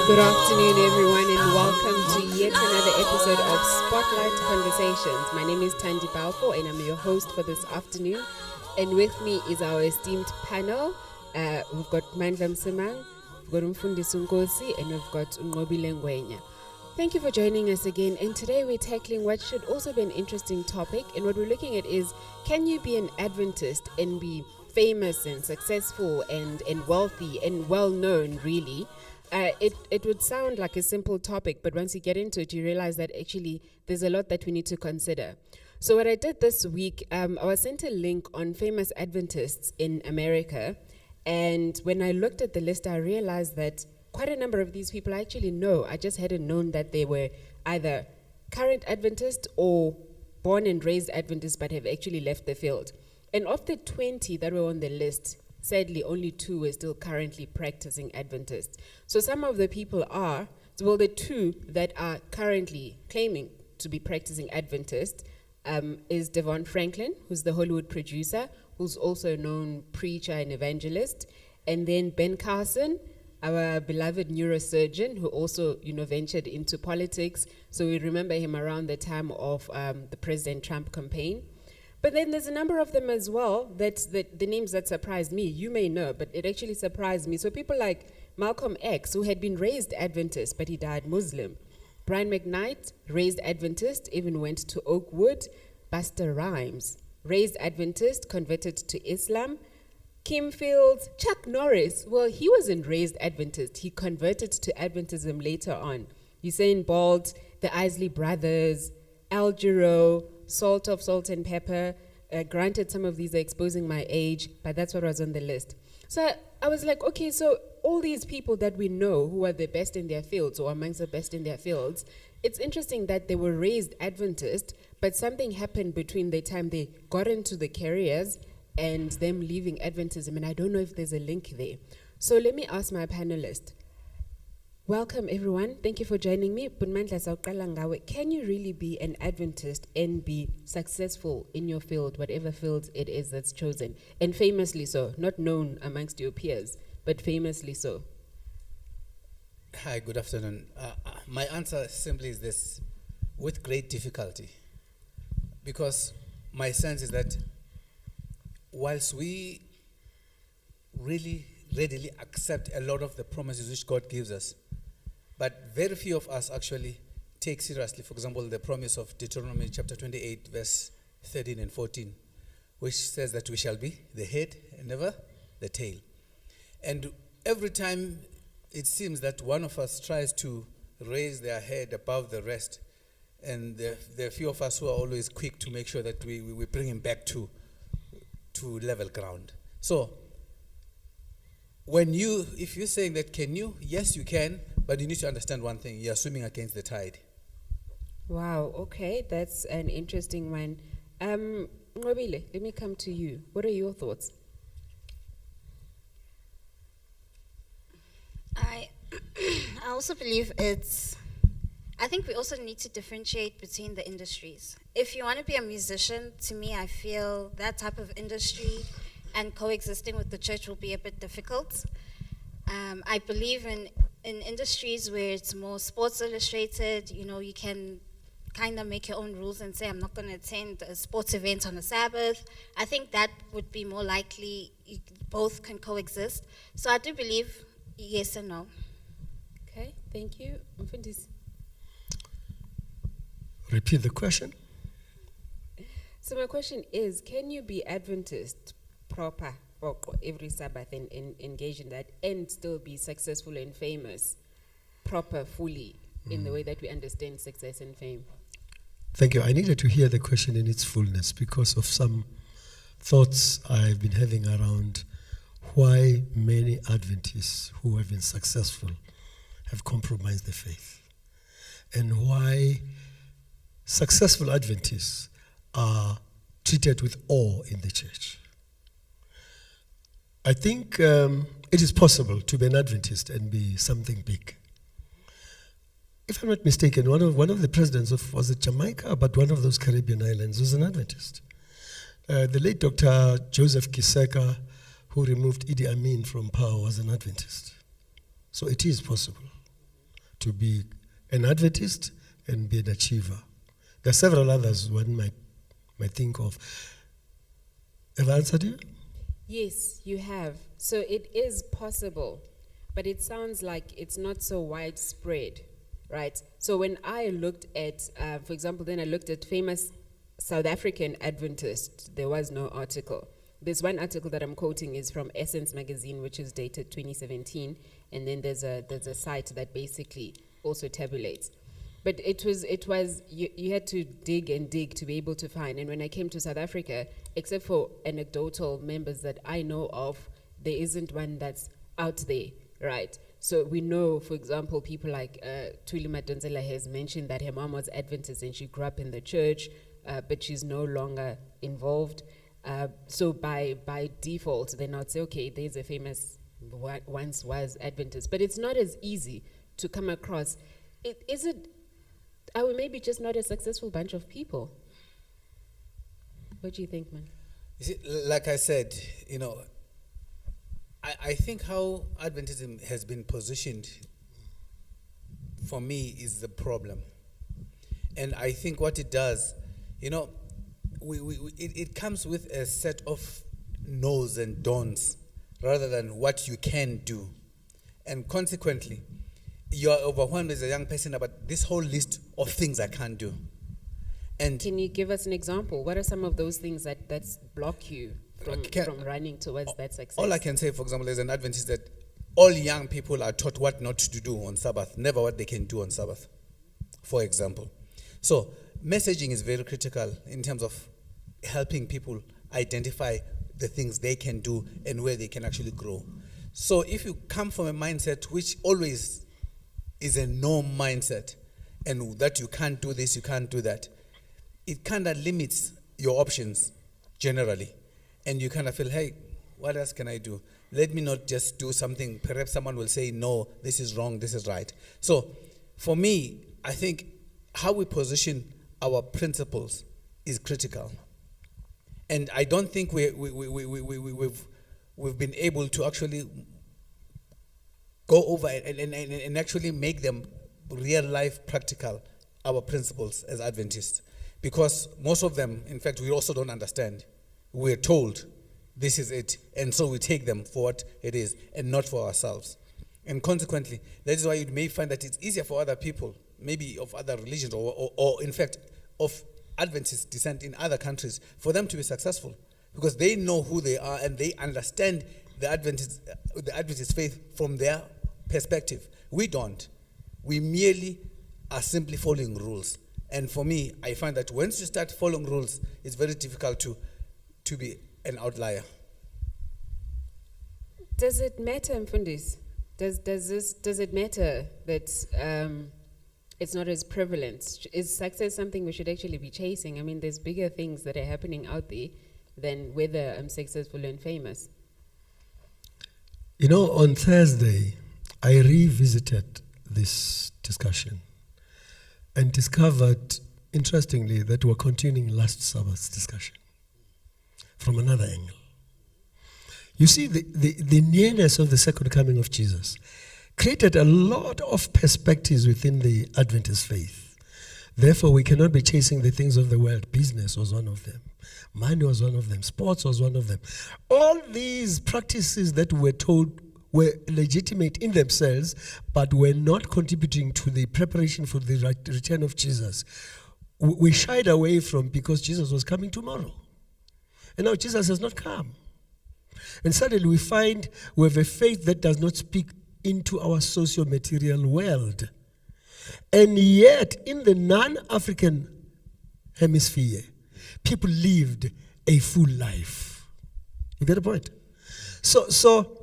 Good afternoon, everyone, and welcome to yet another episode of Spotlight Conversations. My name is Thandi Balfour, and I'm your host for this afternoon. And with me is our esteemed panel. We've got Mandla Msimang, we've got Nkosi, and we've got Nqobile Ngwenya. Thank you for joining us again. And today we're tackling what should also be an interesting topic. And what we're looking at is, can you be an Adventist and be famous and successful and wealthy and well-known, really? It would sound like a simple topic, but once you get into it, you realize that actually there's a lot that we need to consider. So what I did this week, I was sent a link on famous Adventists in America. And when I looked at the list, I realized that quite a number of these people I actually know. I just hadn't known that they were either current Adventists or born and raised Adventists, but have actually left the field. And of the 20 that were on the list, sadly, only 2 are still currently practicing Adventists. So some of the people are, well, the 2 that are currently claiming to be practicing Adventist is Devon Franklin, who's the Hollywood producer, who's also a known preacher and evangelist, and then Ben Carson, our beloved neurosurgeon, who also, ventured into politics. So we remember him around the time of the President Trump campaign. But then there's a number of them as well that the names that surprised me, you may know, but it actually surprised me. So people like Malcolm X, who had been raised Adventist, but he died Muslim. Brian McKnight, raised Adventist, even went to Oakwood. Buster Rhymes, raised Adventist, converted to Islam. Kim Fields, Chuck Norris, well, he wasn't raised Adventist. He converted to Adventism later on. Usain Bolt, the Isley Brothers, Al Jarreau, Salt and Pepper. Granted, some of these are exposing my age, but that's what was on the list. So I was like, okay, so all these people that we know who are the best in their fields or amongst the best in their fields, it's interesting that they were raised Adventist, but something happened between the time they got into the careers and them leaving Adventism, and I don't know if there's a link there. So let me ask my panelists. Welcome, everyone. Thank you for joining me. Can you really be an Adventist and be successful in your field, whatever field it is that's chosen? And famously so, not known amongst your peers, but famously so. Hi, good afternoon. My answer simply is this: with great difficulty. Because my sense is that whilst we really readily accept a lot of the promises which God gives us, but very few of us actually take seriously, for example, the promise of Deuteronomy chapter 28, verse 13 and 14, which says that we shall be the head and never the tail. And every time it seems that one of us tries to raise their head above the rest, and there are a few of us who are always quick to make sure that we bring him back to level ground. So, if you're saying that, can you? Yes, you can, but you need to understand one thing: you're swimming against the tide. Wow, okay, that's an interesting one. Nqobile, let me come to you. What are your thoughts? I also believe I think we also need to differentiate between the industries. If you want to be a musician, to me, I feel that type of industry and coexisting with the church will be a bit difficult. I believe in industries where it's more sports illustrated, you can kind of make your own rules and say, I'm not going to attend a sports event on a Sabbath. I think that would be more likely both can coexist. So I do believe yes and no. Okay, thank you. Mfundisi. Repeat the question. So my question is, can you be Adventist proper every Sabbath and engage in that and still be successful and famous, proper, fully, in the way that we understand success and fame? Thank you. I needed to hear the question in its fullness because of some thoughts I've been having around why many Adventists who have been successful have compromised the faith, and why successful Adventists are treated with awe in the church. I think it is possible to be an Adventist and be something big. If I'm not mistaken, one of the presidents of, was it Jamaica, but one of those Caribbean islands was an Adventist. The late Dr. Joseph Kiseka, who removed Idi Amin from power, was an Adventist. So it is possible. to be an Adventist and be an achiever. There are several others one might think of. Have I answered you? Yes, you have. So it is possible, but it sounds like it's not so widespread, right? So when I looked at, for example, then I looked at famous South African Adventists, there was no article. This one article that I'm quoting is from Essence magazine, which is dated 2017, and then there's a site that basically also tabulates. But it was you had to dig and dig to be able to find. And when I came to South Africa, except for anecdotal members that I know of, there isn't one that's out there, right? So we know, for example, people like Thula has mentioned that her mom was Adventist and she grew up in the church, but she's no longer involved. So by default, then I'd say, okay, there's a famous, once was Adventist. But it's not as easy to come across. Are we maybe just not a successful bunch of people? What do you think, man? You see, like I said, I think how Adventism has been positioned for me is the problem. And I think what it does, it comes with a set of no's and don'ts rather than what you can do. And consequently, you're overwhelmed as a young person about this whole list of things I can't do. And can you give us an example? What are some of those things that block you from running towards that success? All I can say, for example, as an Adventist, that all young people are taught what not to do on Sabbath, never what they can do on Sabbath, for example. So messaging is very critical in terms of helping people identify the things they can do and where they can actually grow. So if you come from a mindset which always is a no mindset, and that you can't do this, you can't do that, it kind of limits your options generally. And you kind of feel, hey, what else can I do? Let me not just do something. Perhaps someone will say, no, this is wrong, this is right. So for me, I think how we position our principles is critical. And I don't think we've been able to actually go over and actually make them real life practical, our principles as Adventists. Because most of them, in fact, we also don't understand. We're told this is it, and so we take them for what it is and not for ourselves. And consequently, that is why you may find that it's easier for other people, maybe of other religions or in fact of Adventist descent in other countries, for them to be successful, because they know who they are and they understand the Adventist faith from their perspective. We don't. We merely are simply following rules. And for me, I find that once you start following rules, it's very difficult to be an outlier. Does it matter, Mfundis? Does it matter that it's not as prevalent? Is success something we should actually be chasing? I mean, there's bigger things that are happening out there than whether I'm successful and famous. On Thursday, I revisited this discussion and discovered, interestingly, that we're continuing last Sabbath's discussion from another angle. You see, the nearness of the second coming of Jesus created a lot of perspectives within the Adventist faith. Therefore, we cannot be chasing the things of the world. Business was one of them. Money was one of them. Sports was one of them. All these practices that we're told were legitimate in themselves, but were not contributing to the preparation for the return of Jesus. We shied away from because Jesus was coming tomorrow. And now Jesus has not come. And suddenly we find we have a faith that does not speak into our socio-material world. And yet, in the non-African hemisphere, people lived a full life. You get the point? So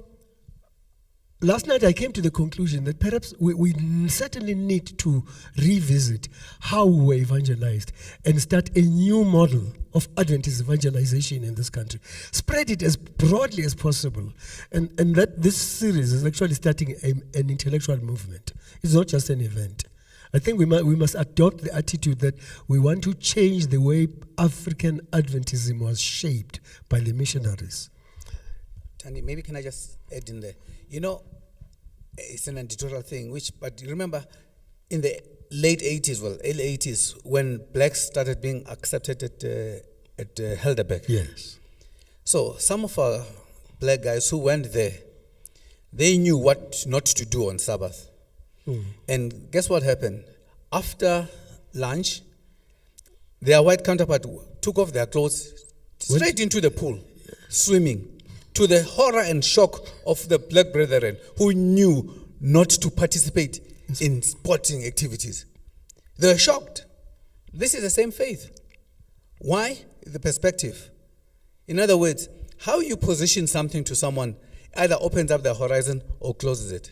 last night I came to the conclusion that perhaps we certainly need to revisit how we were evangelized and start a new model of Adventist evangelization in this country. Spread it as broadly as possible. And that this series is actually starting an intellectual movement. It's not just an event. I think we must adopt the attitude that we want to change the way African Adventism was shaped by the missionaries. Tandi, maybe can I just add in there? It's an editorial thing, but remember, in the late 80s, early 80s, when blacks started being accepted at Helderberg. Yes. So some of our black guys who went there, they knew what not to do on Sabbath. And guess what happened? After lunch, their white counterpart took off their clothes straight into the pool, swimming, to the horror and shock of the black brethren who knew not to participate in sporting activities. They were shocked. This is the same faith. Why? The perspective. In other words, how you position something to someone either opens up their horizon or closes it.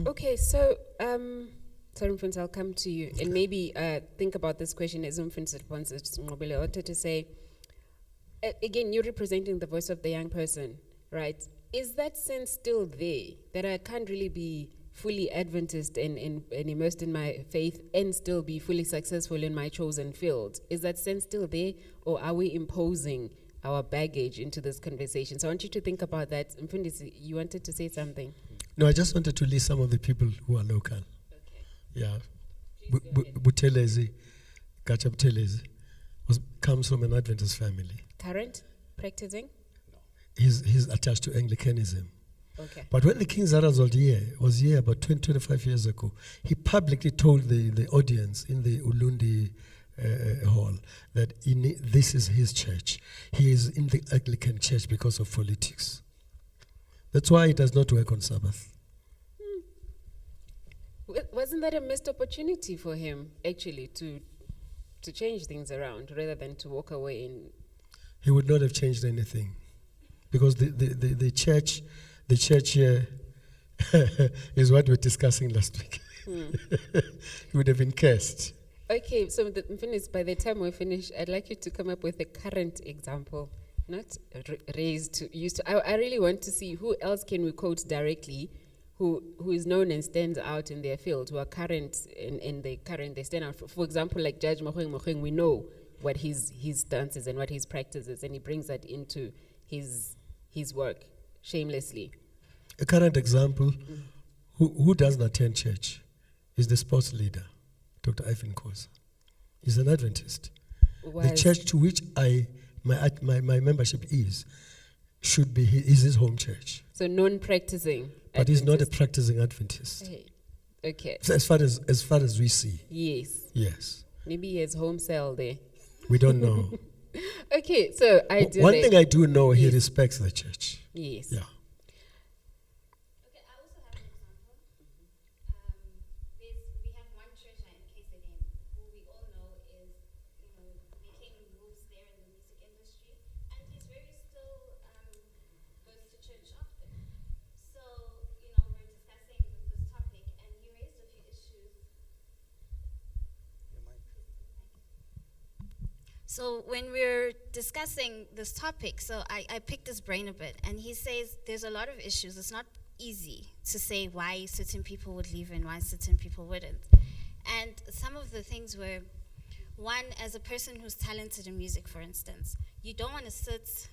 Okay, so, sorry, Mfundisi, I'll come to you. And maybe think about this question as Mfundisi responds to Nqobile. I wanted to say, again, you're representing the voice of the young person, right? Is that sense still there, that I can't really be fully Adventist and immersed in my faith and still be fully successful in my chosen field? Is that sense still there, or are we imposing our baggage into this conversation? So I want you to think about that. Mfundisi, you wanted to say something? No, I just wanted to list some of the people who are local. Okay. Yeah. Buthelezi, Gacha Buthelezi, comes from an Adventist family. Current? Practicing? He's attached to Anglicanism. Okay. But when the King Zarazol was here about 25 years ago, he publicly told the audience in the Ulundi hall that this is his church. He is in the Anglican church because of politics. That's why it does not work on Sabbath. Wasn't that a missed opportunity for him, actually, to change things around rather than to walk away? He would not have changed anything, because the church here is what we were discussing last week. He would have been cursed. Okay, so by the time we finish, I'd like you to come up with a current example, not raised to used to. I really want to see who else can we quote directly, who is known and stands out in their field, who are current they stand out. For example, like Judge Mogoeng, we know what his stance is and what his practice is, and he brings that into his work shamelessly. A current example, who doesn't attend church, is the sports leader, Dr. Ivan Nkosi. He's an Adventist. The church to which my membership is his home church. So non-practicing. But he's not a practicing Adventist. Hey. Okay. So as far as we see. Yes. Yes. Maybe he has home cell there. We don't know. Okay, so one thing I do know, he respects the church. Yes. Yeah. Okay, I also have an example. We have one church in KZN who we all know is, making moves there in the music industry, and he's very still goes to church often. So, we're discussing this topic, and he raised a few issues. So when we're discussing this topic, so I picked his brain a bit, and he says there's a lot of issues. It's not easy to say why certain people would leave and why certain people wouldn't. And some of the things were, one, as a person who's talented in music, for instance, you don't want to sit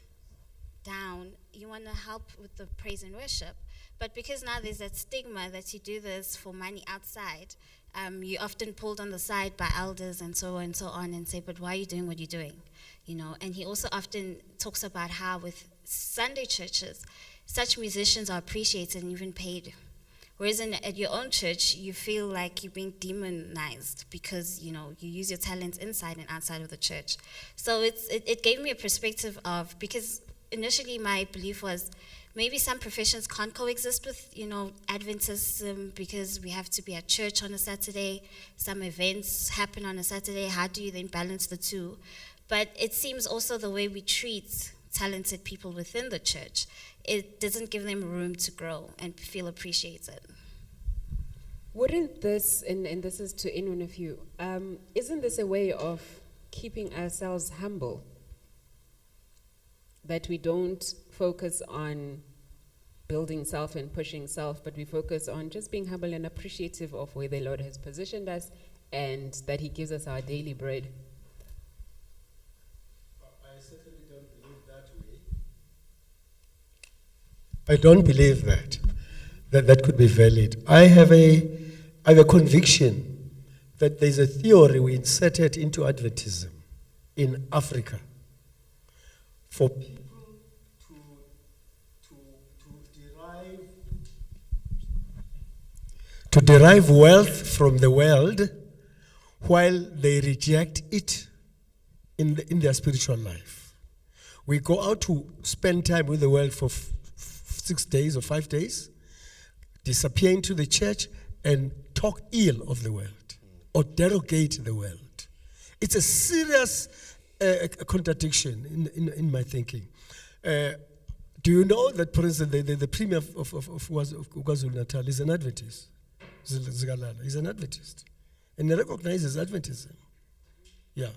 down. You want to help with the praise and worship. But because now there's that stigma that you do this for money outside, you're often pulled on the side by elders and so on and say, but why are you doing what you're doing? And he also often talks about how with Sunday churches, such musicians are appreciated and even paid. Whereas at your own church, you feel like you're being demonized because, you use your talents inside and outside of the church. So it gave me a perspective of, because initially my belief was, maybe some professions can't coexist with, Adventism because we have to be at church on a Saturday. Some events happen on a Saturday. How do you then balance the two? But it seems also the way we treat talented people within the church, it doesn't give them room to grow and feel appreciated. Wouldn't this, and this is to any one of you, isn't this a way of keeping ourselves humble? That we don't focus on building self and pushing self, but we focus on just being humble and appreciative of where the Lord has positioned us and that He gives us our daily bread. I certainly don't believe that way. I don't believe that could be valid. I have I have a conviction that there's a theory we inserted into Adventism in Africa for people to derive wealth from the world while they reject it in their spiritual life. We go out to spend time with the world for 6 days or 5 days, disappear into the church and talk ill of the world or derogate the world. It's a serious contradiction in my thinking. Do you know that, for instance, the Premier of KwaZulu-Natal is an Adventist? He's an Adventist. And he recognizes Adventism. Yeah.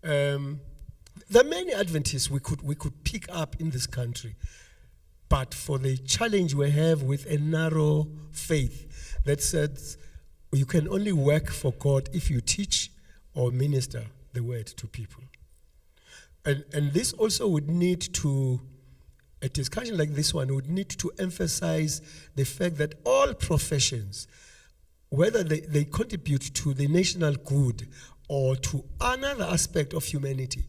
There are many Adventists we could pick up in this country, but for the challenge we have with a narrow faith that says you can only work for God if you teach or minister the word to people. And this also would need to, a discussion like this one would need to emphasize the fact that all professions, whether they contribute to the national good or to another aspect of humanity,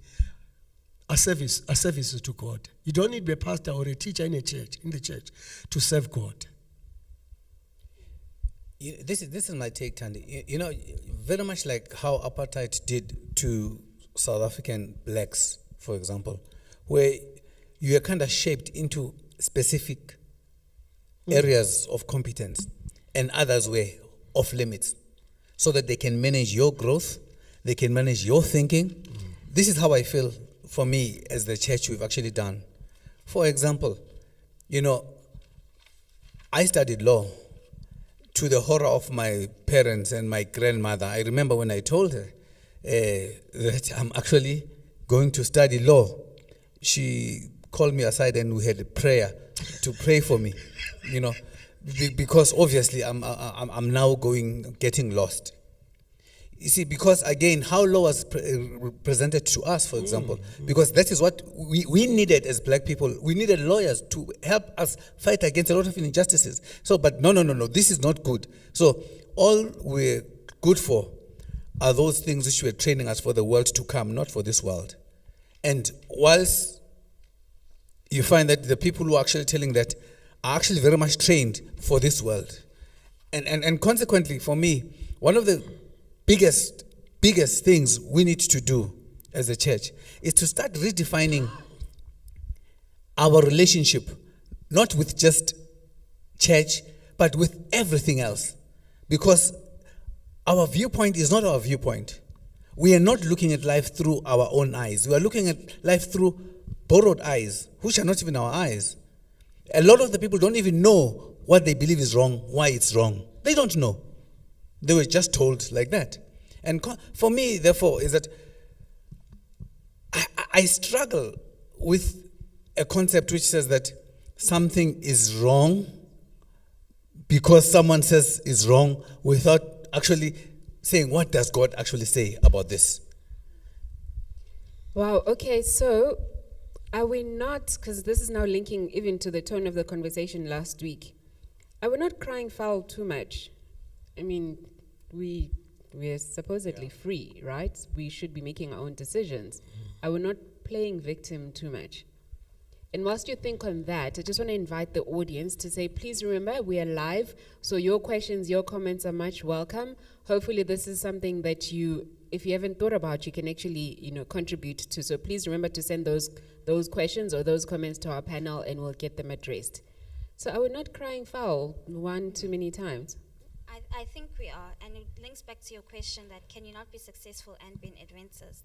are services to God. You don't need to be a pastor or a teacher in the church to serve God. This is my take, Tandy. You know, very much like how apartheid did to South African blacks, for example, where you are kind of shaped into specific areas of competence and others were off limits so that they can manage your growth, they can manage your thinking. This is how I feel, for me, as the church we've actually done. For example, you know, I studied law to the horror of my parents and my grandmother. I remember when I told her that I'm actually going to study law, she called me aside and we had a prayer to pray for me, you know, because obviously I'm now getting lost. You see, because again, how law was presented to us, for example, because that is what we needed as black people. We needed lawyers to help us fight against a lot of injustices. So, but no, this is not good. So, all we're good for are those things which were training us for the world to come, not for this world. And whilst you find that the people who are actually telling that are actually very much trained for this world. And consequently, for me, one of the biggest things we need to do as a church is to start redefining our relationship, not with just church, but with everything else. Because our viewpoint is not our viewpoint. We are not looking at life through our own eyes. We are looking at life through borrowed eyes, which are not even our eyes. A lot of the people don't even know what they believe is wrong, why it's wrong. They don't know. They were just told like that. And for me, therefore, is that I struggle with a concept which says that something is wrong because someone says it's wrong without actually saying, what does God actually say about this? Wow, okay, so are we not, because this is now linking even to the tone of the conversation last week, are we not crying foul too much? I mean, we're supposedly free, right? We should be making our own decisions. Are we not playing victim too much? And whilst you think on that, I just want to invite the audience to say, please remember, we are live, so your questions, your comments are much welcome. Hopefully this is something that you, if you haven't thought about, you can actually, contribute to. So please remember to send those questions or those comments to our panel and we'll get them addressed. So are we not crying foul one too many times? I think we are, and it links back to your question that can you not be successful and be an Adventist?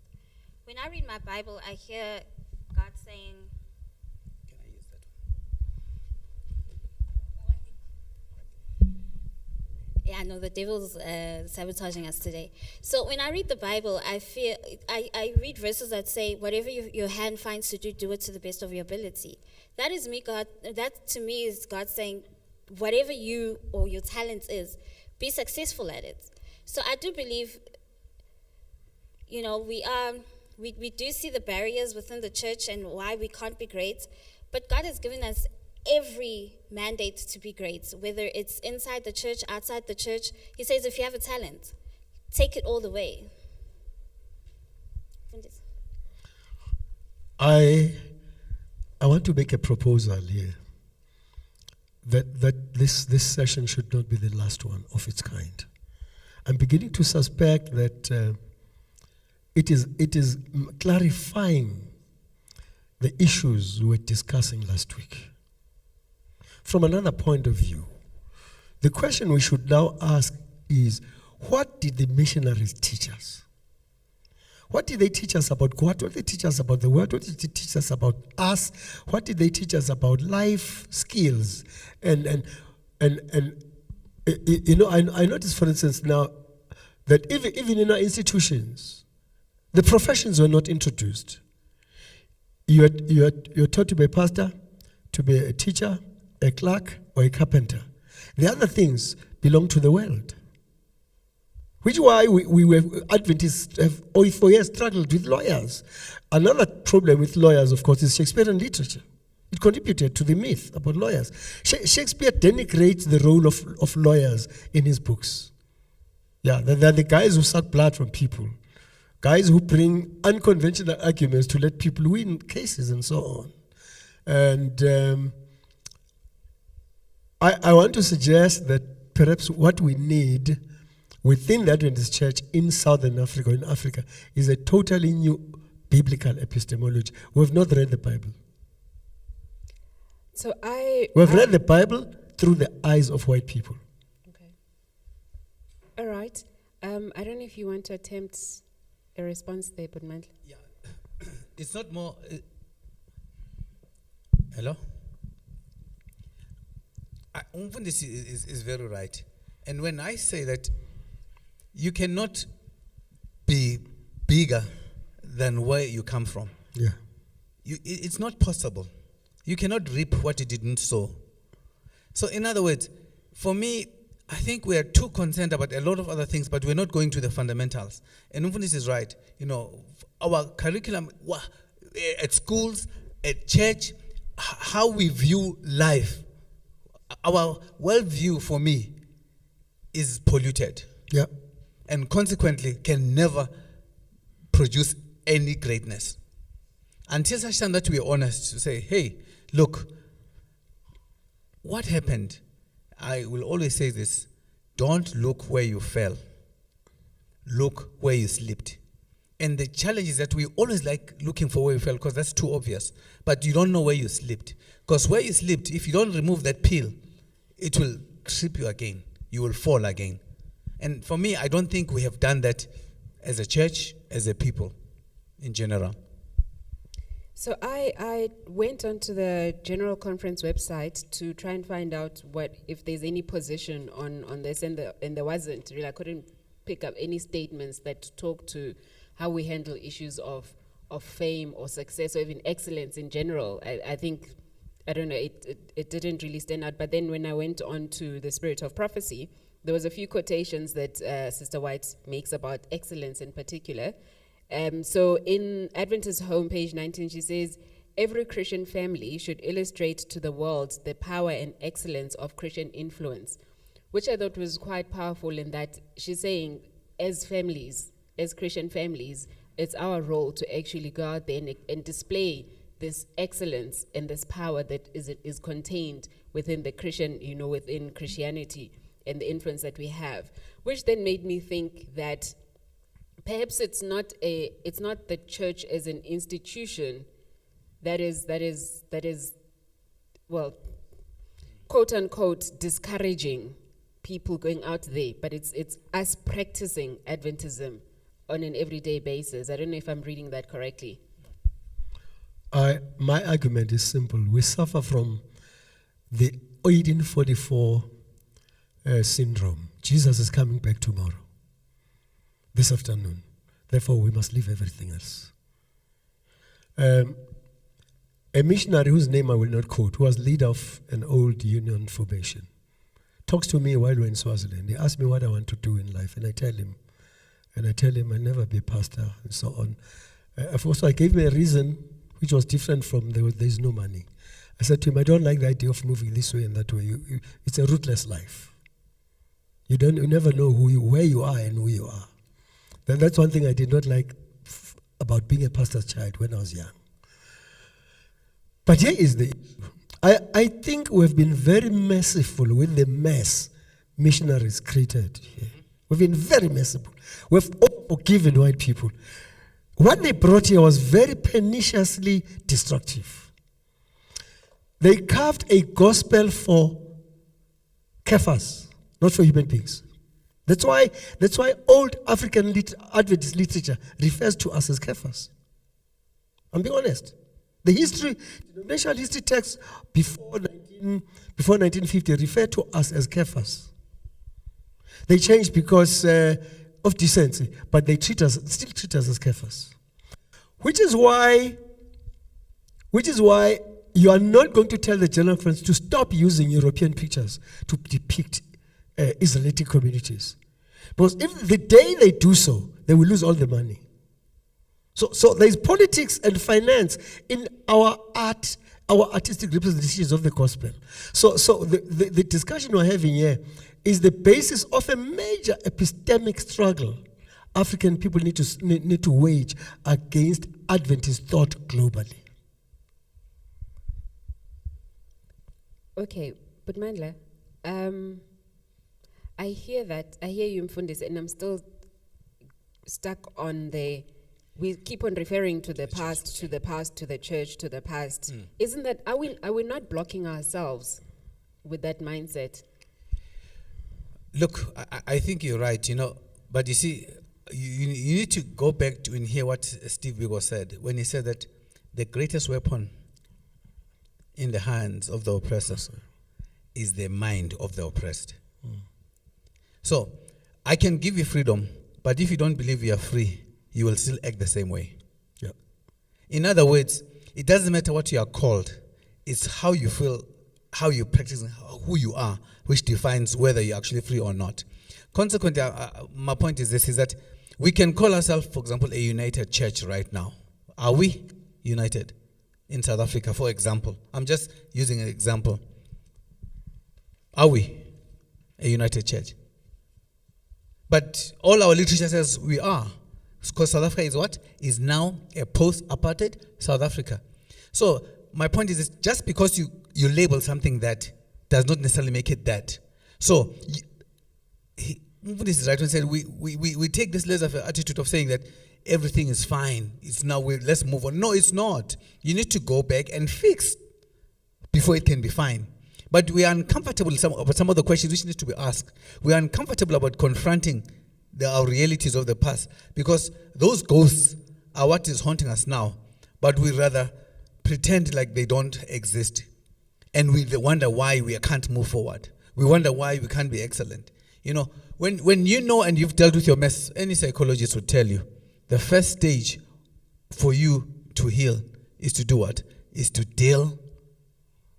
When I read my Bible, I hear God saying, Can I use that one? yeah, no, the devil's sabotaging us today. So when I read the Bible, I read verses that say, whatever your hand finds to do, do it to the best of your ability. That is me, God. That to me is God saying, whatever you or your talent is, be successful at it. So I do believe, we do see the barriers within the church and why we can't be great, but God has given us every mandate to be great, whether it's inside the church, outside the church. He says if you have a talent, take it all the way. I want to make a proposal here that this session should not be the last one of its kind. I'm beginning to suspect that it is clarifying the issues we were discussing last week. From another point of view, the question we should now ask is, what did the missionaries teach us? What did they teach us about God? What did they teach us about the world? What did they teach us about us? What did they teach us about life skills? And you know, I notice, for instance, now that even in our institutions, the professions were not introduced. You're taught to be a pastor, to be a teacher, a clerk, or a carpenter. The other things belong to the world. Which is why we were Adventists have for years struggled with lawyers. Another problem with lawyers, of course, is Shakespearean literature. It contributed to the myth about lawyers. Shakespeare denigrates the role of lawyers in his books. Yeah, they're the guys who suck blood from people, guys who bring unconventional arguments to let people win cases and so on. And I want to suggest that perhaps what we need within the Adventist Church in Southern Africa, in Africa, is a totally new biblical epistemology. We have not read the Bible. So we have read the Bible through the eyes of white people. Okay. All right. I don't know if you want to attempt a response there, but Mandla. Yeah, it's not more. Hello. This is very right, and when I say that you cannot be bigger than where you come from. Yeah. It's not possible. You cannot reap what you didn't sow. So in other words, for me, I think we are too concerned about a lot of other things, but we're not going to the fundamentals. And Mfundisi is right. You know, our curriculum at schools, at church, how we view life, our worldview for me is polluted. Yeah. And consequently can never produce any greatness. Until such time that we are honest to say, hey, look, what happened? I will always say this, don't look where you fell. Look where you slipped. And the challenge is that we always like looking for where you fell because that's too obvious. But you don't know where you slipped. Because where you slipped, if you don't remove that peel, it will trip you again. You will fall again. And for me, I don't think we have done that as a church, as a people in general. So I went onto the General Conference website to try and find out if there's any position on this, and there wasn't. Really, I couldn't pick up any statements that talk to how we handle issues of fame or success or even excellence in general. I think, I don't know, it didn't really stand out. But then when I went on to the Spirit of Prophecy, there was a few quotations that Sister White makes about excellence in particular. So in Adventist homepage 19, she says, every Christian family should illustrate to the world the power and excellence of Christian influence, which I thought was quite powerful in that she's saying, as families, as Christian families, it's our role to actually go out there and display this excellence and this power that is contained within the Christian, within Christianity and the influence that we have, which then made me think that perhaps it's not the church as an institution that is well, quote unquote, discouraging people going out there, but it's us practicing Adventism on an everyday basis. I don't know if I'm reading that correctly. My argument is simple. We suffer from the 1844 syndrome. Jesus is coming back tomorrow, this afternoon. Therefore, we must leave everything else. A missionary whose name I will not quote, who was leader of an old union formation, talks to me while we're in Swaziland. He asks me what I want to do in life, and I tell him I'll never be a pastor, and so on. Also, I gave me a reason which was different from there's no money. I said to him, I don't like the idea of moving this way and that way. It's a rootless life. You never know where you are and who you are. Then that's one thing I did not like about being a pastor's child when I was young. But here is the issue. I think we've been very merciful with the mess missionaries created here. We've been very merciful. We've forgiven white people. What they brought here was very perniciously destructive. They carved a gospel for kephas, not for human beings. That's why old African Adventist literature refers to us as kephas. I'm being honest. The denominational history texts before 1950 refer to us as kephas. They changed because of decency, but they still treat us as kephas. Which is why you are not going to tell the General Conference to stop using European pictures to depict Israelite communities. Because if the day they do so, they will lose all the money. So there's politics and finance in our art, our artistic representations of the gospel. So the discussion we're having here is the basis of a major epistemic struggle African people need to wage against Adventist thought globally. Okay, but Mandla, I hear you, Mfundisi, and I'm still stuck on we keep on referring to the past, to the past, to the church, to the past. Isn't that, are we not blocking ourselves with that mindset? Look, I think you're right, but you see, you need to go back to and hear what Steve Biko said when he said that the greatest weapon in the hands of the oppressor is the mind of the oppressed. So, I can give you freedom, but if you don't believe you are free, you will still act the same way. Yeah. In other words, it doesn't matter what you are called. It's how you feel, how you practice, who you are, which defines whether you're actually free or not. Consequently, my point is this, is that we can call ourselves, for example, a united church right now. Are we united in South Africa, for example? I'm just using an example. Are we a united church? But all our literature says we are. Because South Africa is what? Is now a post-apartheid South Africa. So my point is this, just because you label something that does not necessarily make it that. So this is right when he said we take this laissez-faire attitude of saying that everything is fine. It's now let's move on. No, it's not. You need to go back and fix before it can be fine. But we are uncomfortable about some of the questions which need to be asked. We are uncomfortable about confronting our realities of the past, because those ghosts are what is haunting us now, but we rather pretend like they don't exist, and we wonder why we can't move forward. We wonder why we can't be excellent. When you know and you've dealt with your mess, any psychologist would tell you the first stage for you to heal is to do what? Is to deal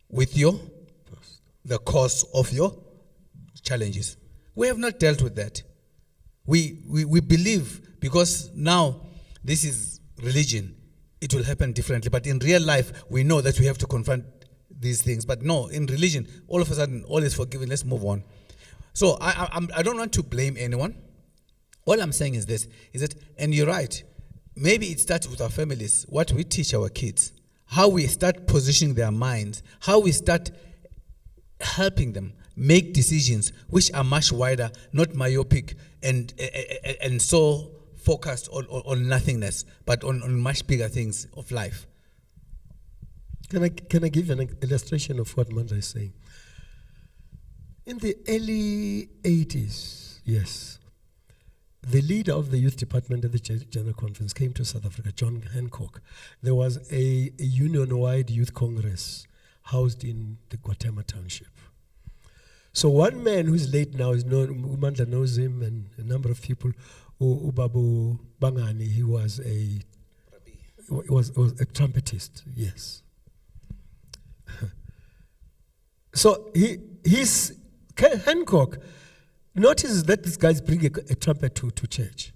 with the cause of your challenges. We have not dealt with that. We believe because now this is religion, it will happen differently. But in real life, we know that we have to confront these things. But no, in religion, all of a sudden, all is forgiven. Let's move on. So I don't want to blame anyone. All I'm saying is this, is that, and you're right, maybe it starts with our families, what we teach our kids, how we start positioning their minds, how we start helping them make decisions which are much wider, not myopic, and so focused on nothingness, but on much bigger things of life. Can I give an illustration of what Mandla is saying? In the early 80s, yes, the leader of the youth department at the General Conference came to South Africa, John Hancock. There was a union-wide youth congress housed in the Guatemala township. So one man who's late now is known, Mandla knows him, and a number of people. Ubabu Bangani, he was a trumpetist, yes. So Hancock notices that these guys bring a trumpet to church.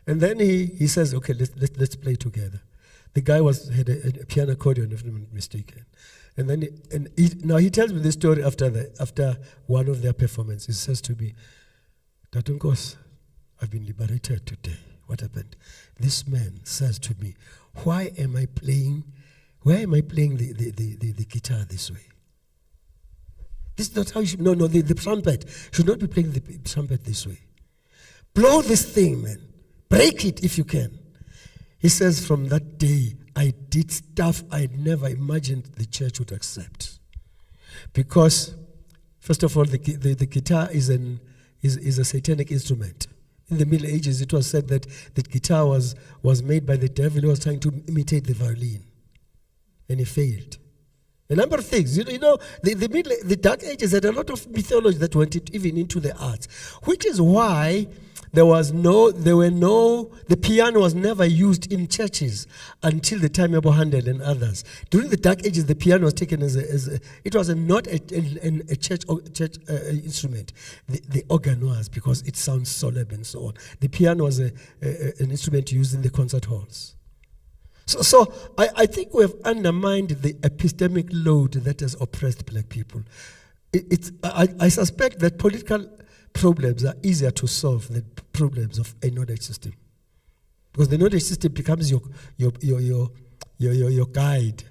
And then he says, okay, let's play together. The guy had a piano accordion, if I'm not mistaken. And then he tells me this story after one of their performances. He says to me, Nkosi, I've been liberated today. What happened? This man says to me, why am I playing the guitar this way? This is not how you should. No, the trumpet should not be playing the trumpet this way. Blow this thing, man. Break it if you can. He says, from that day, I did stuff I never imagined the church would accept. Because, first of all, the guitar is a satanic instrument. In the Middle Ages, it was said that the guitar was made by the devil who was trying to imitate the violin. And he failed. A number of things. The Dark Ages had a lot of mythology that went even into the arts, which is why the piano was never used in churches until the time of Handel and others. During the Dark Ages, the piano was taken it was not a church instrument. The organ was, because it sounds solemn and so on. The piano was an instrument used in the concert halls. So I think we have undermined the epistemic load that has oppressed black people. I suspect that political problems are easier to solve than problems of a knowledge system, because the knowledge system becomes your guide,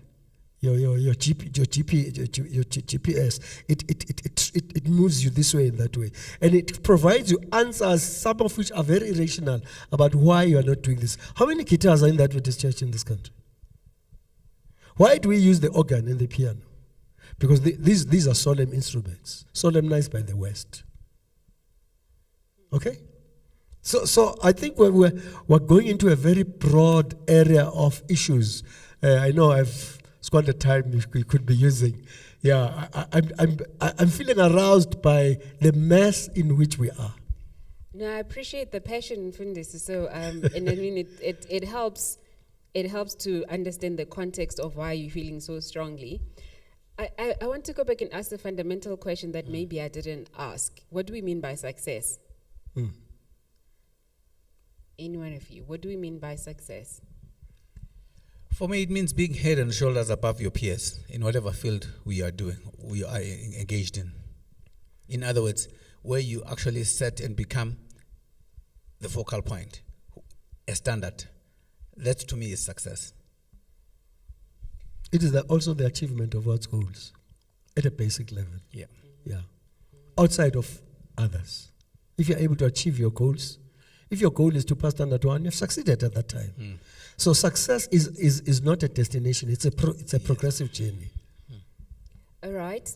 your GPS. It moves you this way and that way, and it provides you answers, some of which are very rational, about why you are not doing this. How many guitars are in the Adventist church in this country? Why do we use the organ and the piano? Because these are solemn instruments, solemnized by the West. Okay? So I think we're going into a very broad area of issues. I know I've squandered time we could be using. Yeah, I'm feeling aroused by the mess in which we are. No, I appreciate the passion, Fundisi. So, and I mean, it helps to understand the context of why you're feeling so strongly. I want to go back and ask the fundamental question that maybe I didn't ask. What do we mean by success? Any one of you, what do we mean by success? For me, it means being head and shoulders above your peers in whatever field we are engaged in. In other words, where you actually set and become the focal point, a standard. That to me is success. It is also the achievement of one's goals at a basic level. Yeah. Outside of others. If you're able to achieve your goals, if your goal is to pass standard 1, you've succeeded at that time. So success is not a destination, it's a progressive journey. All right.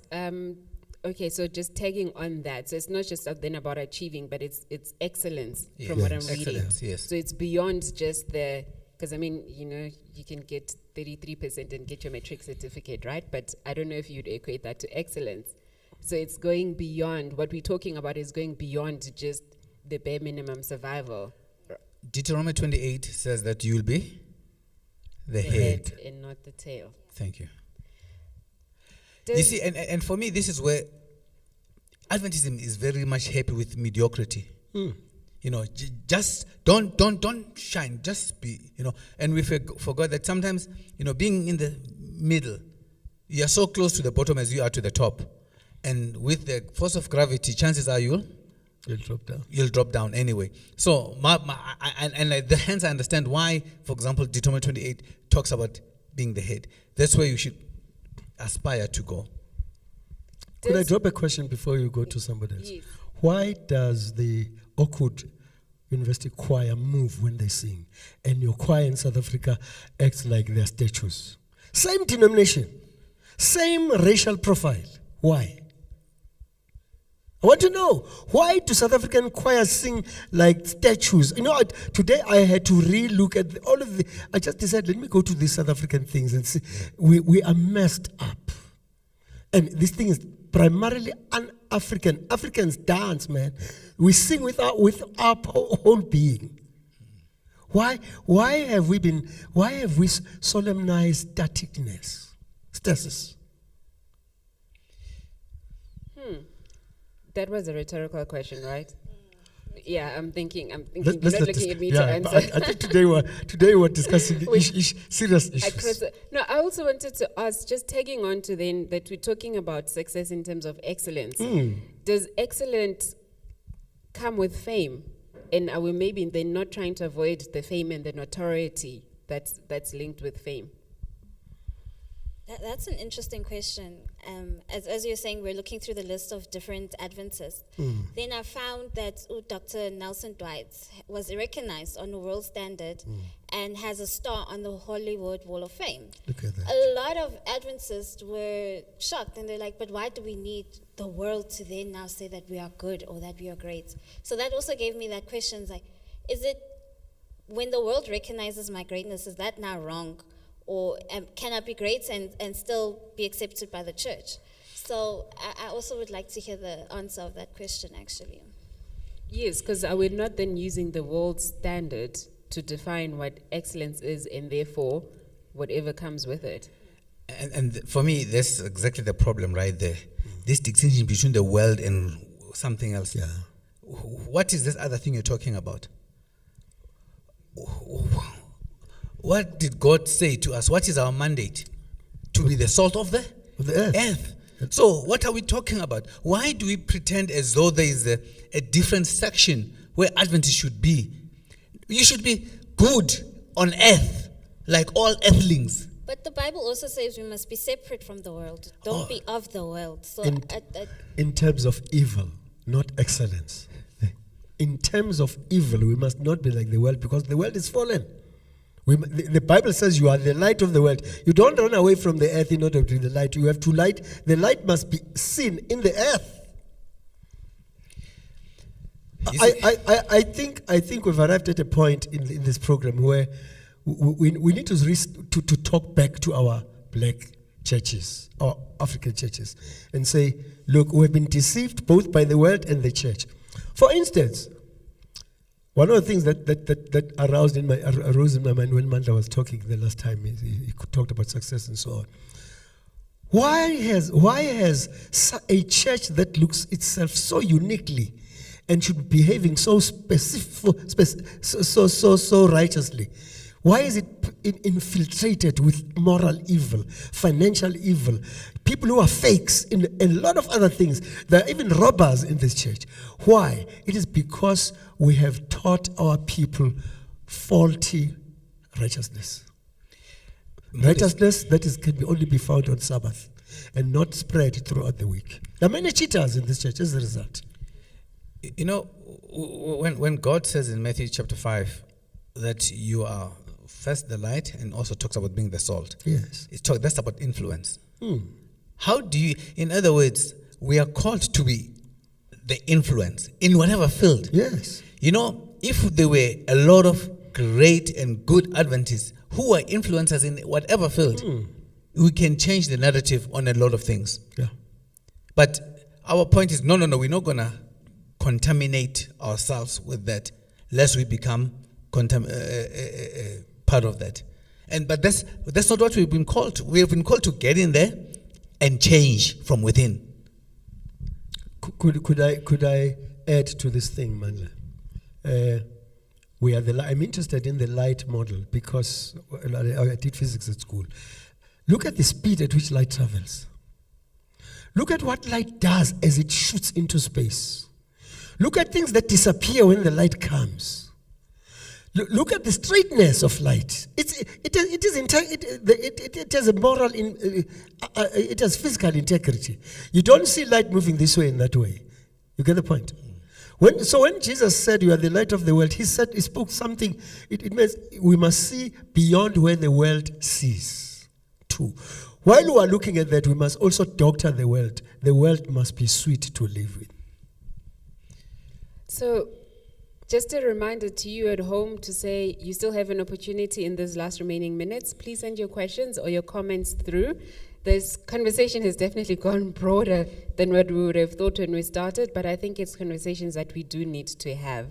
Okay, so just tagging on that. So it's not just then about achieving, but it's excellence from what I'm reading. Excellence, yes. So it's beyond just because I mean, you can get 33% and get your matric certificate, right? But I don't know if you'd equate that to excellence. So it's going beyond, what we're talking about is going beyond just the bare minimum survival. Deuteronomy 28 says that you'll be the head and not the tail. Thank you. You see, and for me, this is where Adventism is very much happy with mediocrity. Just don't shine, just be, and we forgot that sometimes, being in the middle, you're so close to the bottom as you are to the top. And with the force of gravity, chances are you'll drop down. You'll drop down anyway. So, hence I understand why, for example, Deuteronomy 28 talks about being the head. That's where you should aspire to go. Could I drop a question before you go to somebody else? Yes. Why does the Oakwood University choir move when they sing, and your choir in South Africa acts like they're statues? Same denomination, same racial profile. Why? I want to know, why do South African choirs sing like statues? Today I had to re-look at all of the, I just decided, let me go to these South African things and see. We are messed up. And this thing is primarily un-African. Africans dance, man. We sing with our whole being. Why have we solemnized staticness? Stasis. That was a rhetorical question, right? Yeah, I'm thinking. You're Let's not not looking at me to yeah, but answer. I think today we're discussing serious issues. No, I also wanted to ask, just tagging on to then that we're talking about success in terms of excellence. Does excellence come with fame? And are we maybe then not trying to avoid the fame and the notoriety that's linked with fame? That's an interesting question. As you're saying, we're looking through the list of different Adventists. Then I found that Dr. Nelson Dwight was recognized on a world standard and has a star on the Hollywood Wall of Fame. Look at that. A lot of Adventists were shocked, and they're like, but why do we need the world to then now say that we are good or that we are great? So that also gave me that question, like, is it, when the world recognizes my greatness, is that now wrong? Or can I be great and still be accepted by the church? So I also would like to hear the answer of that question, actually. Yes, because are we not then using the world standard to define what excellence is, and therefore whatever comes with it? And for me, that's exactly the problem right there. This distinction between the world and something else. Yeah. What is this other thing you're talking about? What did God say to us? What is our mandate? To be the salt of the earth. So what are we talking about? Why do we pretend as though there is a different section where Adventists should be? You should be good on earth, like all earthlings. But the Bible also says we must be separate from the world. Don't be of the world. So in terms of evil, not excellence. In terms of evil, we must not be like the world, because the world is fallen. The Bible says you are the light of the world. You don't run away from the earth in order to be the light. You have to light. The light must be seen in the earth. I think we've arrived at a point in this program where we need to talk back to our black churches, our African churches, and say, look, we've been deceived both by the world and the church. For instance, one of the things that arose in my mind when Mandla was talking the last time, he talked about success and so on. Why has a church that looks itself so uniquely and should be behaving so so righteously, why is it infiltrated with moral evil, financial evil, people who are fakes, and a lot of other things? There are even robbers in this church. Why? It is because we have taught our people faulty righteousness. Righteousness that can only be found on Sabbath and not spread throughout the week. There are many cheaters in this church as a result. You know, when God says in Matthew chapter 5 that you are first the light, and also talks about being the salt. Yes. That's about influence. How do you, in other words, we are called to be the influence in whatever field. Yes. You know, if there were a lot of great and good Adventists who are influencers in whatever field, we can change the narrative on a lot of things. Yeah. But our point is, no, we're not going to contaminate ourselves with that, lest we become part of that. But that's not what we've been called to. We have been called to get in there and change from within. Could I add to this thing, Mandla? I'm interested in the light model because I did physics at school. Look at the speed at which light travels. Look at what light does as it shoots into space. Look at things that disappear when the light comes. Look at the straightness of light. It has a moral, it has physical integrity. You don't see light moving this way and that way. You get the point? When Jesus said you are the light of the world, he spoke something. It means we must see beyond where the world sees too. While we are looking at that, we must also doctor the world. The world must be sweet to live with. So, just a reminder to you at home to say you still have an opportunity in these last remaining minutes. Please send your questions or your comments through. This conversation has definitely gone broader than what we would have thought when we started, but I think it's conversations that we do need to have.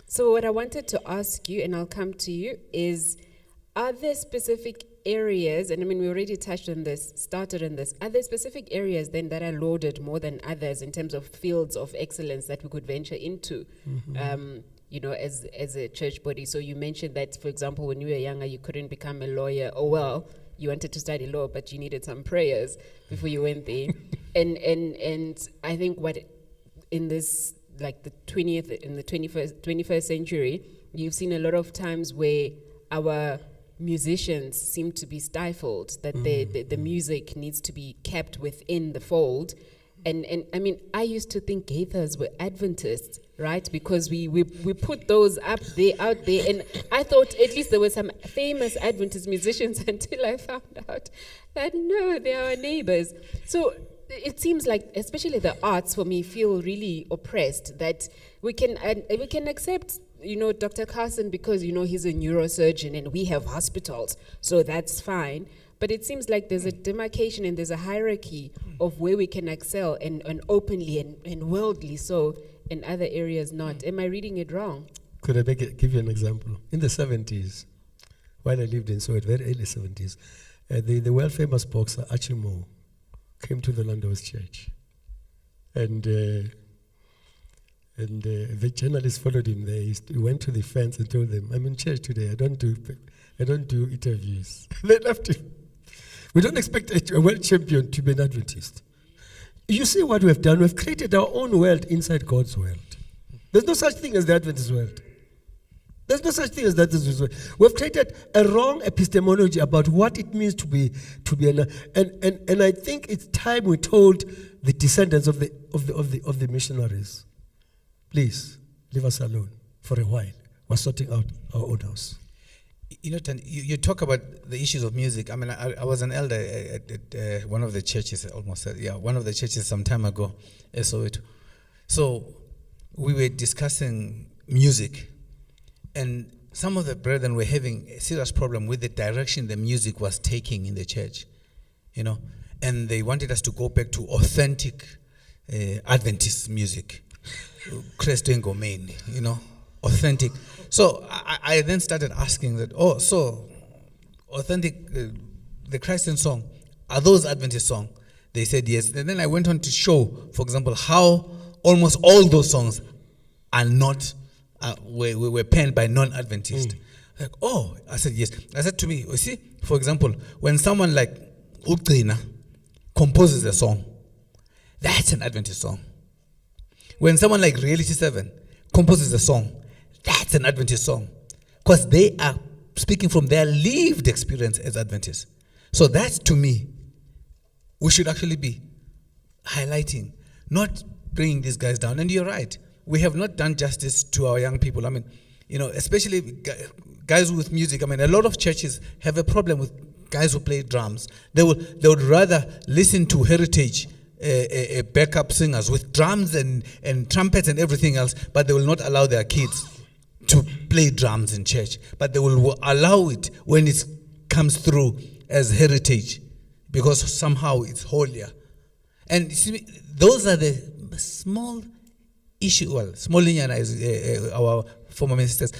So what I wanted to ask you, and I'll come to you, is are there specific areas, and I mean, we already touched on this, started on this, are there specific areas then that are lauded more than others in terms of fields of excellence that we could venture into, as a church body? So you mentioned that, for example, when you were younger, you couldn't become a lawyer, you wanted to study law, but you needed some prayers before you went there. and I think in this, like the 21st century, you've seen a lot of times where our musicians seem to be stifled, that the music needs to be kept within the fold. And I mean, I used to think Gaithers were Adventists, right? Because we put those out there, and I thought at least there were some famous Adventist musicians until I found out that no, they are our neighbors. So it seems like, especially the arts, for me, feel really oppressed, that we can accept, Dr. Carson because, he's a neurosurgeon and we have hospitals, so that's fine. But it seems like there's a demarcation and there's a hierarchy of where we can excel and openly and worldly, so in other areas not. Am I reading it wrong? Could I give you an example? In the 70s, while I lived in Soweto, very early 70s, the world-famous boxer Archie Moore came to the Landos Church. And the journalist followed him there. He went to the fans and told them, "I'm in church today. I don't do interviews." They left him. We don't expect a world champion to be an Adventist. You see what we've done? We've created our own world inside God's world. There's no such thing as the Adventist world. There's no such thing as that. We've created a wrong epistemology about what it means to be and I think it's time we told the descendants of the missionaries, please leave us alone for a while. We're sorting out our own house. You talk about the issues of music. I mean, I was an elder at one of the churches, one of the churches some time ago, Soweto. So we were discussing music, and some of the brethren were having a serious problem with the direction the music was taking in the church, and they wanted us to go back to authentic Adventist music, Christo Ngwenya, authentic. So I then started asking that, so authentic, the Christian song, are those Adventist songs? They said yes. And then I went on to show, for example, how almost all those songs are not, were penned by non-Adventists. Like, I said yes. I said to me, you see, for example, when someone like Uqina composes a song, that's an Adventist song. When someone like Reality 7 composes a song, that's an Adventist song, because they are speaking from their lived experience as Adventists. So that's, to me, we should actually be highlighting, not bringing these guys down. And you're right, we have not done justice to our young people. I mean, especially guys with music. I mean, a lot of churches have a problem with guys who play drums. They would rather listen to heritage backup singers with drums and trumpets and everything else, but they will not allow their kids to play drums in church, but they will allow it when it comes through as heritage, because somehow it's holier. And you see, those are the small issue. Well, small linear is our former ministers.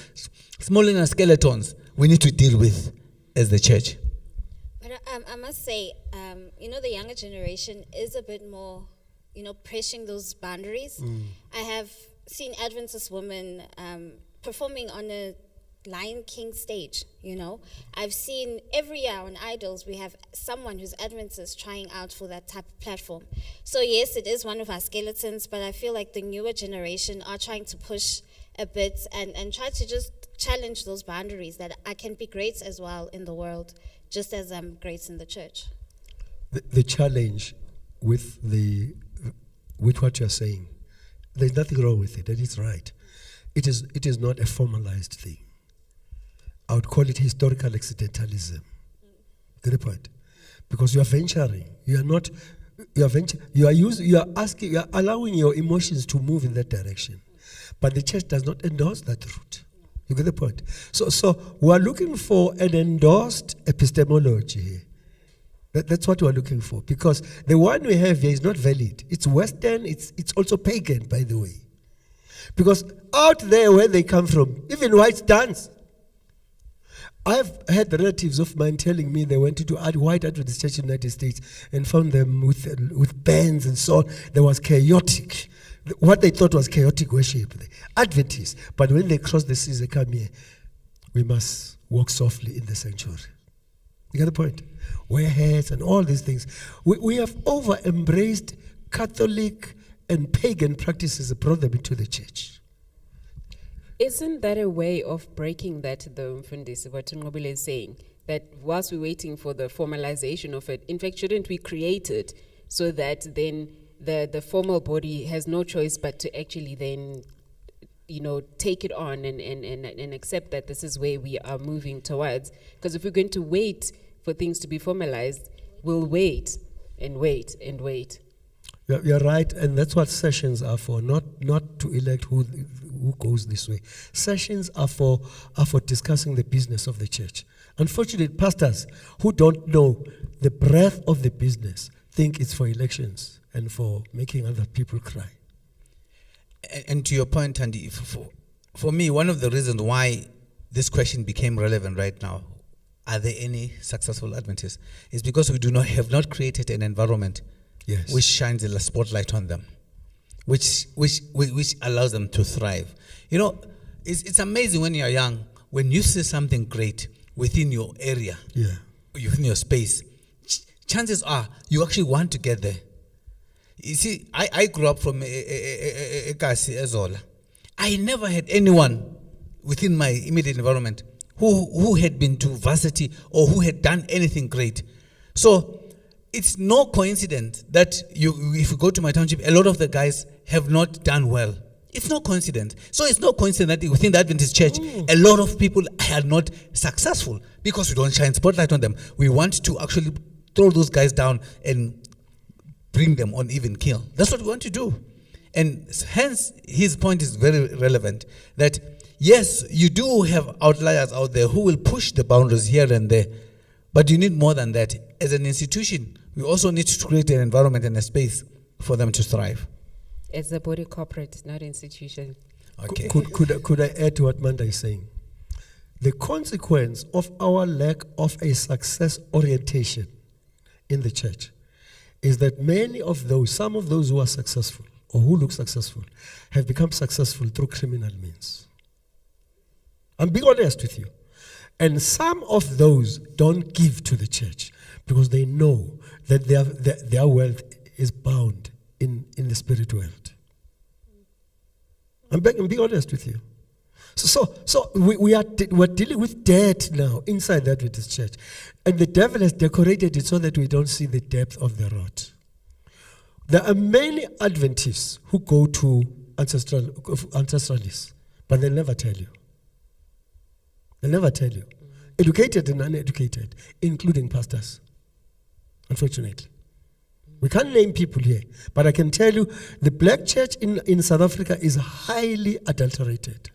Small linear skeletons we need to deal with as the church. But I must say, the younger generation is a bit more, pushing those boundaries. I have seen Adventist women performing on a Lion King stage, I've seen every year on Idols, we have someone who's Adventist trying out for that type of platform. So yes, it is one of our skeletons, but I feel like the newer generation are trying to push a bit and try to just challenge those boundaries, that I can be great as well in the world, just as I'm great in the church. The challenge with what you're saying, there's nothing wrong with it, and it's right. It is not a formalized thing. I would call it historical accidentalism. Get the point? Because you are venturing. You are allowing your emotions to move in that direction. But the church does not endorse that route. You get the point? So we are looking for an endorsed epistemology here. That's what we are looking for. Because the one we have here is not valid. It's Western, it's also pagan, by the way. Because out there where they come from, even whites dance. I've had relatives of mine telling me they went to white Adventist church in the United States and found them with bands and so on. There was chaotic, what they thought was chaotic worship. Adventists, but when they cross the seas, they come here. We must walk softly in the sanctuary. You get the point? Wear hats and all these things. We have over-embraced Catholic and pagan practices and brought them into the church. Isn't that a way of breaking that, though, Mfundisi, what Nqobile is saying? That whilst we're waiting for the formalization of it, in fact, shouldn't we create it so that then the formal body has no choice but to actually then, take it on and accept that this is where we are moving towards? Because if we're going to wait for things to be formalized, we'll wait and wait and wait. You're right, and that's what sessions are for, not to elect who goes this way. Sessions are for discussing the business of the church. Unfortunately, pastors who don't know the breadth of the business think it's for elections and for making other people cry. And to your point, Andy, for me, one of the reasons why this question became relevant right now, are there any successful Adventists, is because we have not created an environment which shines a spotlight on them, which allows them to thrive. It's amazing when you're young, when you see something great within your area, within your space, chances are you actually want to get there. You see, I grew up from Ekasi, Ezola. I never had anyone within my immediate environment who had been to varsity or who had done anything great. So it's no coincidence that if you go to my township, a lot of the guys have not done well. It's no coincidence. So it's no coincidence that within the Adventist church, a lot of people are not successful because we don't shine spotlight on them. We want to actually throw those guys down and bring them on even keel. That's what we want to do. And hence, his point is very relevant, that yes, you do have outliers out there who will push the boundaries here and there, but you need more than that. As an institution, we also need to create an environment and a space for them to thrive. It's a body corporate, not institution. Okay. Could I add to what Manda is saying? The consequence of our lack of a success orientation in the church is that some of those who are successful or who look successful have become successful through criminal means. I'm being honest with you. And some of those don't give to the church because they know that their wealth is bound in the spirit world. I'm being honest with you. So we're dealing with debt now inside the Adventist church. And the devil has decorated it so that we don't see the depth of the rot. There are many Adventists who go to ancestralists, but they'll never tell you. They'll never tell you. Educated and uneducated, including pastors, unfortunately. We can't name people here, but I can tell you the black church in South Africa is highly adulterated.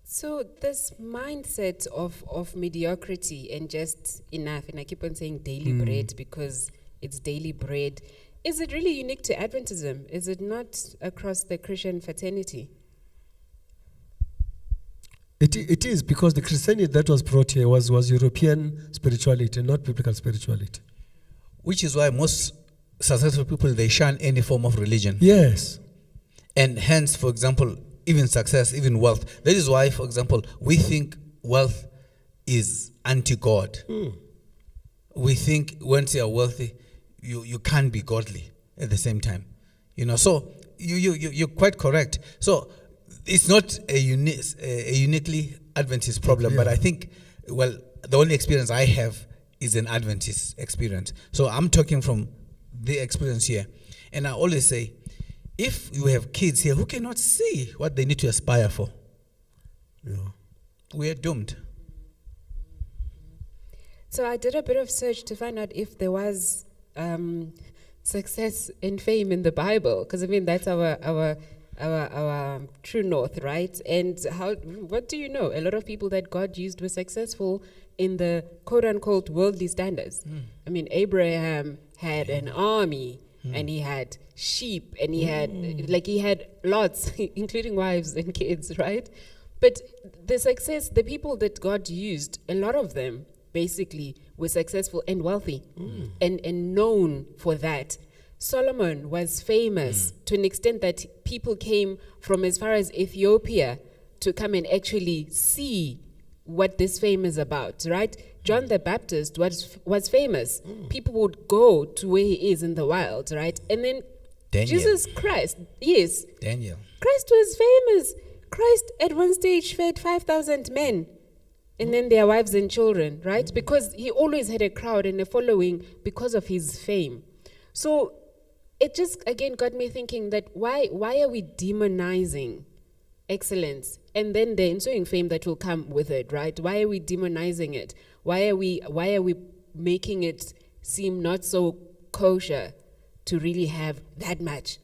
So this mindset of mediocrity and just enough, and I keep on saying daily bread because it's daily bread, is it really unique to Adventism? Is it not across the Christian fraternity? It is, because the Christianity that was brought here was European spirituality, not biblical spirituality. Which is why most successful people, they shun any form of religion. Yes. And hence, for example, even success, even wealth. That is why, for example, we think wealth is anti-God. We think once you are wealthy, you can't be godly at the same time. So you're quite correct. So it's not a uniquely Adventist problem, but I think, the only experience I have is an Adventist experience. So I'm talking from the experience here. And I always say, if you have kids here who cannot see what they need to aspire for, we are doomed. So I did a bit of search to find out if there was success and fame in the Bible, because that's our true north, right? And what do you know? A lot of people that God used were successful in the quote-unquote worldly standards. Abraham had an army, and he had sheep, and he had lots, including wives and kids, right? But the success, the people that God used, a lot of them basically were successful and wealthy and known for that. Solomon was famous to an extent that people came from as far as Ethiopia to come and actually see what this fame is about, right? John the Baptist was famous. People would go to where he is in the wild, right? And then Daniel. Jesus Christ, yes. Daniel. Christ was famous. Christ at one stage fed 5,000 men and then their wives and children, right? Because he always had a crowd and a following because of his fame. So it just, again, got me thinking that why are we demonizing excellence and then the ensuing fame that will come with it, right? Why are we demonizing it? Why are we making it seem not so kosher to really have that much?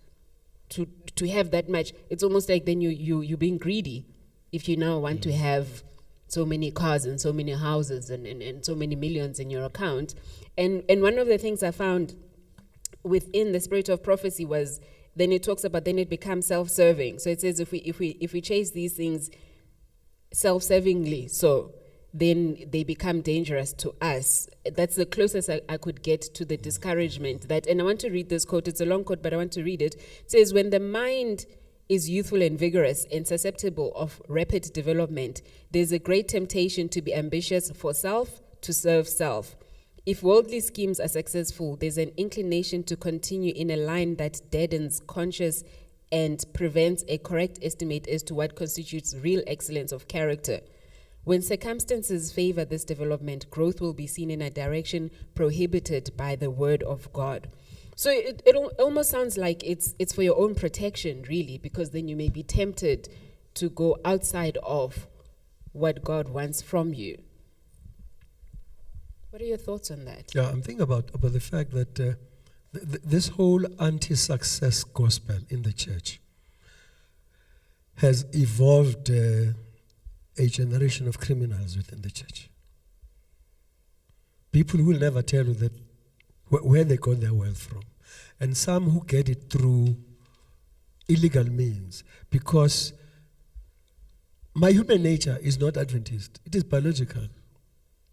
To have that much, it's almost like then you're being greedy if you now want to have so many cars and so many houses and so many millions in your account. And one of the things I found within the spirit of prophecy was, then it talks about, then it becomes self-serving. So it says if we chase these things self-servingly, so then they become dangerous to us. That's the closest I could get to the discouragement. And I want to read this quote. It's a long quote, but I want to read it. It says, when the mind is youthful and vigorous and susceptible of rapid development, there's a great temptation to be ambitious for self, to serve self. If worldly schemes are successful, there's an inclination to continue in a line that deadens conscience and prevents a correct estimate as to what constitutes real excellence of character. When circumstances favor this development, growth will be seen in a direction prohibited by the word of God. So it almost sounds like it's for your own protection, really, because then you may be tempted to go outside of what God wants from you. What are your thoughts on that? Yeah, I'm thinking about the fact that this whole anti-success gospel in the church has evolved a generation of criminals within the church. People who will never tell you that where they got their wealth from. And some who get it through illegal means, because my human nature is not Adventist. It is biological.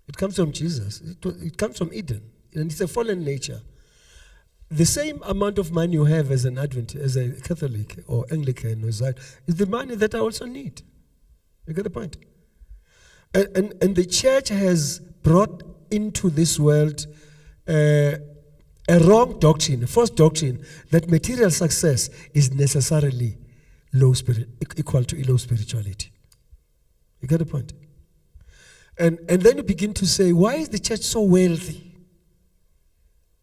It comes from Jesus. It comes from Eden. And it's a fallen nature. The same amount of money you have as an Adventist, as a Catholic or Anglican or Zion, is the money that I also need. You get the point? And the church has brought into this world a wrong doctrine, a false doctrine, that material success is necessarily equal to low spirituality. You get the point? And then you begin to say, why is the church so wealthy?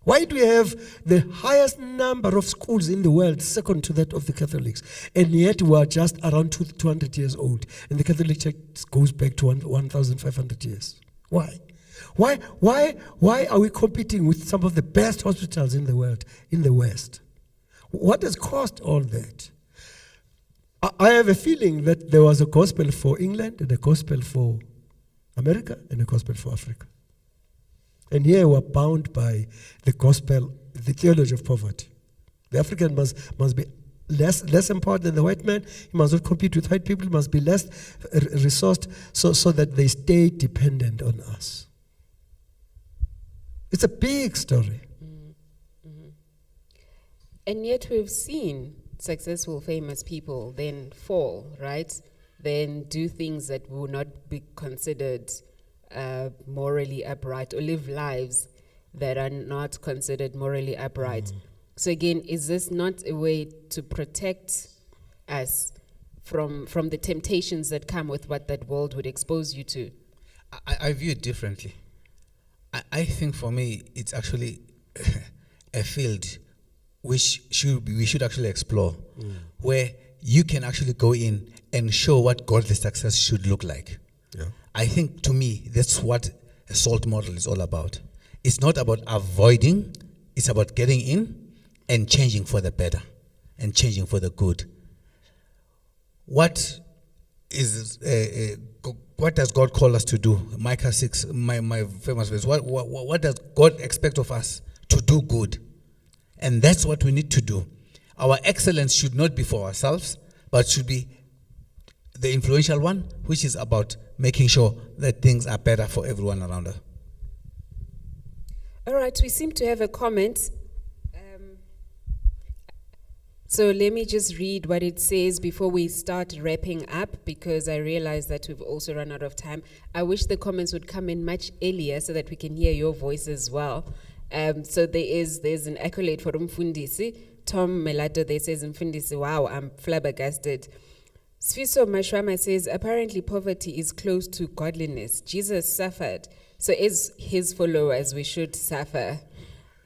Why do we have the highest number of schools in the world, second to that of the Catholics, and yet we are just around 200 years old, and the Catholic Church goes back to 1,500 years? Why? Why are we competing with some of the best hospitals in the world, in the West? What has caused all that? I have a feeling that there was a gospel for England and a gospel for America and a gospel for Africa. And here we're bound by the gospel, the theology of poverty. The African must be less empowered than the white man. He must not compete with white people. He must be less resourced so that they stay dependent on us. It's a big story. Mm-hmm. And yet we've seen successful, famous people then fall, right? Then do things that will not be considered morally upright, or live lives that are not considered morally upright. So again, is this not a way to protect us from the temptations that come with what that world would expose you to? I view it differently. I think for me, it's actually a field which we should actually explore, where you can actually go in and show what godly success should look like. Yeah. I think, to me, that's what a SALT model is all about. It's not about avoiding, it's about getting in and changing for the better and changing for the good. What does God call us to do? Micah 6, my famous verse. What does God expect of us? To do good. And that's what we need to do. Our excellence should not be for ourselves, but should be the influential one, which is about making sure that things are better for everyone around her. All right, we seem to have a comment. So let me just read what it says before we start wrapping up, because I realize that we've also run out of time. I wish the comments would come in much earlier so that we can hear your voice as well. So there's an accolade for Mfundisi. Tom Melato, they says, Mfundisi, wow, I'm flabbergasted. Sfiso Mashwama says, apparently poverty is close to godliness. Jesus suffered, so as his followers, we should suffer.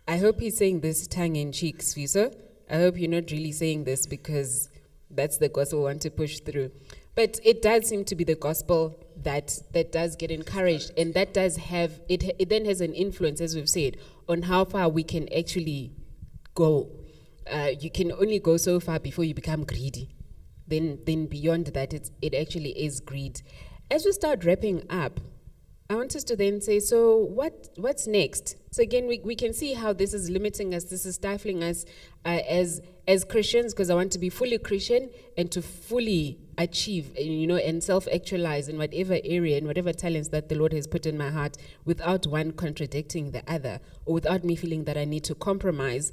I hope he's saying this tongue in cheek, Sfiso. I hope you're not really saying this because that's the gospel we want to push through. But it does seem to be the gospel that does get encouraged, and that does have, it then has an influence, as we've said, on how far we can actually go. You can only go so far before you become greedy. Then beyond that, it actually is greed. As we start wrapping up, I want us to then say, so what's next? So again, we can see how this is limiting us, this is stifling us as Christians, because I want to be fully Christian and to fully achieve, and self-actualize in whatever area, in whatever talents that the Lord has put in my heart, without one contradicting the other, or without me feeling that I need to compromise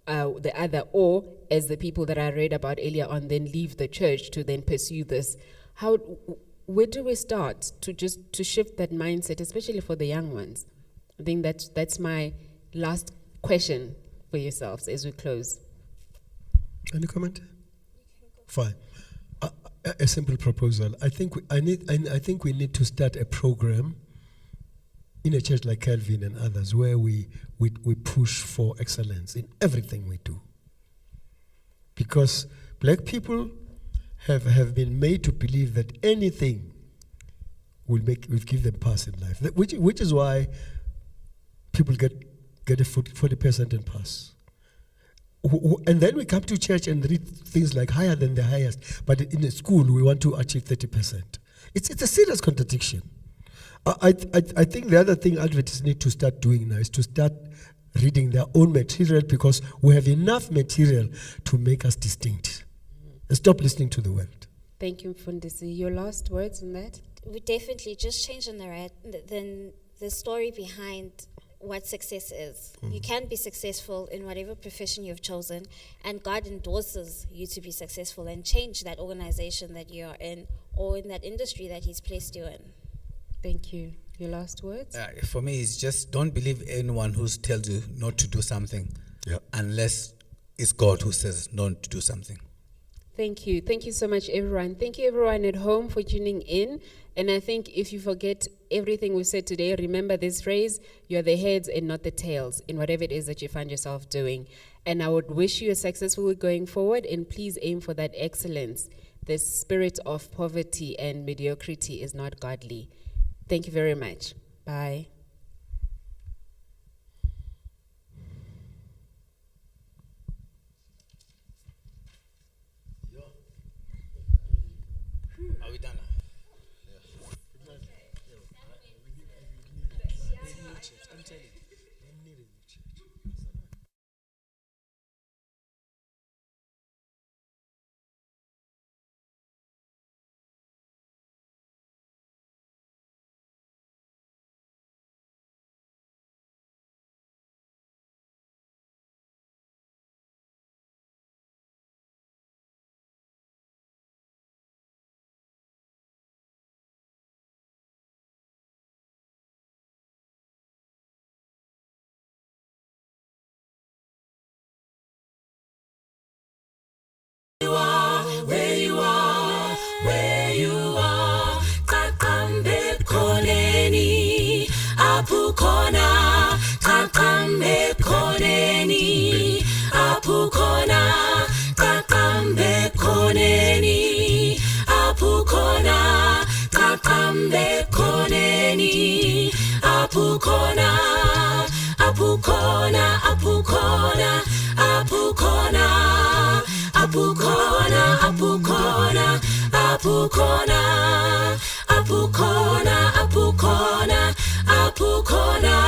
the other, or as the people that I read about earlier on, then leave the church to then pursue this. Where do we start to shift that mindset, especially for the young ones? I think that's my last question for yourselves as we close. Any comment? Fine. A simple proposal. I think we need to start a program in a church like Calvin and others where we push for excellence in everything we do. Because black people have been made to believe that anything will give them pass in life. Which is why people get a 40% and pass. And then we come to church and read things like higher than the highest, but in the school we want to achieve 30%. It's a serious contradiction. I think the other thing Adventists need to start doing now is to start reading their own material, because we have enough material to make us distinct. And stop listening to the world. Thank you, Mfundisi. Your last words on that? We definitely just change the story behind what success is. You can be successful in whatever profession you've chosen, and God endorses you to be successful, and change that organization that you are in, or in that industry that He's placed you in. Thank you. Your last words? For me, it's just don't believe anyone who tells you not to do something, unless it's God who says not to do something. Thank you. Thank you so much, everyone. Thank you, everyone at home, for tuning in. And I think if you forget everything we said today, remember this phrase: you're the heads and not the tails in whatever it is that you find yourself doing. And I would wish you a successful week going forward, and please aim for that excellence. The spirit of poverty and mediocrity is not godly. Thank you very much. Bye. Are we done? Apukona